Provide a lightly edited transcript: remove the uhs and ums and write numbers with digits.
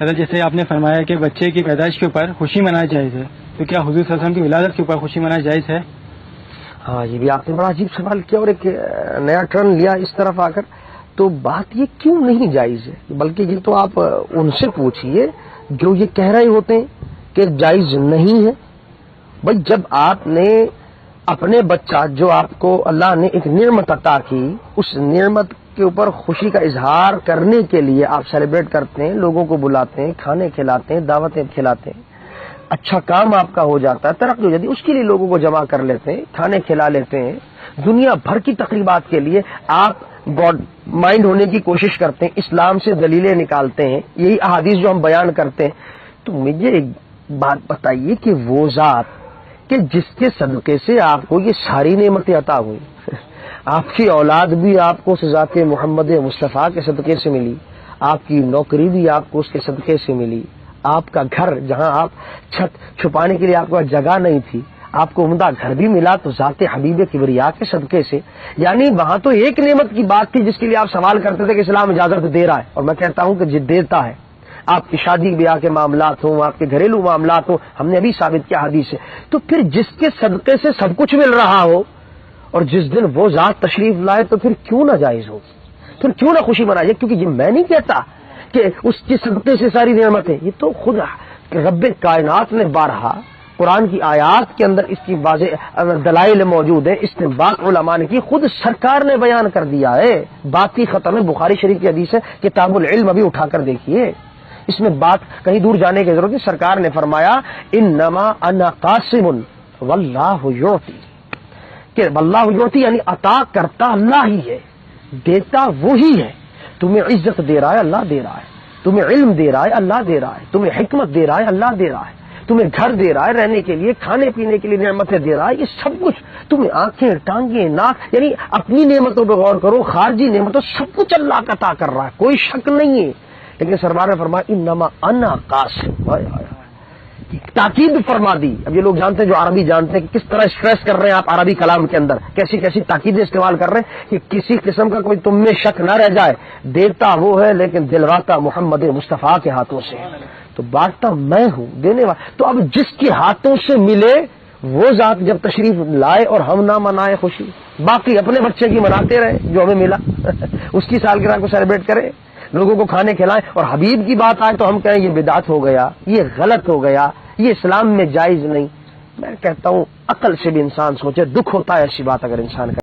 حضرت جیسے آپ نے فرمایا کہ بچے کی پیدائش کے اوپر خوشی منانا جائز ہے، تو کیا حضور صلی اللہ علیہ وسلم کی ولادت کے اوپر خوشی منانا جائز ہے؟ ہاں، یہ بھی آپ نے بڑا عجیب سوال کیا اور ایک نیا ٹرن لیا اس طرف آ کر. تو بات یہ کیوں نہیں جائز ہے، بلکہ یہ تو آپ ان سے پوچھئے جو یہ کہہ رہے ہوتے ہیں کہ جائز نہیں ہے. بھائی جب آپ نے اپنے بچہ جو آپ کو اللہ نے ایک نعمت عطا کی، اس نعمت کے اوپر خوشی کا اظہار کرنے کے لیے آپ سیلیبریٹ کرتے ہیں، لوگوں کو بلاتے ہیں، کھانے کھلاتے ہیں، دعوتیں کھلاتے ہیں، اچھا کام آپ کا ہو جاتا ہے، ترقی ہو جاتی ہے، اس کے لیے لوگوں کو جمع کر لیتے ہیں، کھانے کھلا لیتے ہیں، دنیا بھر کی تقریبات کے لیے آپ گاڈ مائنڈ ہونے کی کوشش کرتے ہیں، اسلام سے دلیلیں نکالتے ہیں، یہی احادیث جو ہم بیان کرتے ہیں. تو مجھے ایک بات بتائیے کہ وہ ذات کہ جس کے صدقے سے آپ کو یہ ساری نعمتیں عطا ہوئی، آپ کی اولاد بھی آپ کو ذات محمد مصطفیٰ کے صدقے سے ملی، آپ کی نوکری بھی آپ کو اس کے صدقے سے ملی، آپ کا گھر جہاں آپ چھت چھپانے کے لیے آپ کو جگہ نہیں تھی، آپ کو عمدہ گھر بھی ملا تو ذات حبیب کبریا کے صدقے سے. یعنی وہاں تو ایک نعمت کی بات تھی جس کے لیے آپ سوال کرتے تھے کہ اسلام اجازت دے رہا ہے، اور میں کہتا ہوں کہ دیتا ہے. آپ کی شادی بیاہ کے معاملات ہوں، آپ کے گھریلو معاملات ہوں، ہم نے ابھی ثابت کیا حدیث سے. تو پھر جس کے صدقے سے سب کچھ مل رہا ہو اور جس دن وہ ذات تشریف لائے تو پھر کیوں نہ جائز ہو، پھر کیوں نہ خوشی منائے. کیونکہ یہ میں نہیں کہتا کہ اس کے صدقے سے ساری نعمتیں، یہ تو خود رب کائنات نے بارہا قرآن کی آیات کے اندر اس کی واضح دلائل موجود ہیں، استنباط علماء نے کی، خود سرکار نے بیان کر دیا ہے. باقی ختم ہے، بخاری شریف کی حدیث ہے، کتاب العلم ابھی اٹھا کر دیکھیے، اس میں بات کہیں دور جانے کی ضرورت نہیں. سرکار نے فرمایا انما انا قاسم واللہ یعطی، کہ واللہ یعطی یعنی عطا کرتا اللہ ہی ہے، دیتا وہی ہے. تمہیں عزت دے رہا ہے اللہ دے رہا ہے، تمہیں علم دے رہا ہے اللہ دے رہا ہے، تمہیں حکمت دے رہا ہے اللہ دے رہا ہے، تمہیں گھر دے رہا ہے رہنے کے لیے، کھانے پینے کے لیے نعمتیں دے رہا ہے، یہ سب کچھ تمہیں آنکھیں ٹانگیں ناک، یعنی اپنی نعمتوں پہ غور کرو، خارجی نعمتوں سب کچھ اللہ کا عطا کر رہا ہے، کوئی شک نہیں ہے. لیکن سرکار نے فرمایا انما انا قاسم، تاکید فرما دی. اب یہ لوگ جانتے ہیں جو عربی جانتے ہیں کہ کس طرح اسٹریس کر رہے ہیں آپ عربی کلام کے اندر، کیسی کیسی تاکیدیں استعمال کر رہے ہیں کہ کسی قسم کا کوئی تم میں شک نہ رہ جائے. دیتا وہ ہے لیکن دلواتا محمد مصطفیٰ کے ہاتھوں سے، تو بانٹتا میں ہوں، دینے والا. تو اب جس کے ہاتھوں سے ملے وہ ذات جب تشریف لائے اور ہم نہ منائے خوشی، باقی اپنے بچے کی مناتے رہے جو ہمیں ملا اس کی سالگرہ کو سیلیبریٹ کریں، لوگوں کو کھانے کھلائیں، اور حبیب کی بات آئے تو ہم کہیں یہ بدعت ہو گیا، یہ غلط ہو گیا، یہ اسلام میں جائز نہیں. میں کہتا ہوں عقل سے بھی انسان سوچے، دکھ ہوتا ہے ایسی بات اگر انسان کا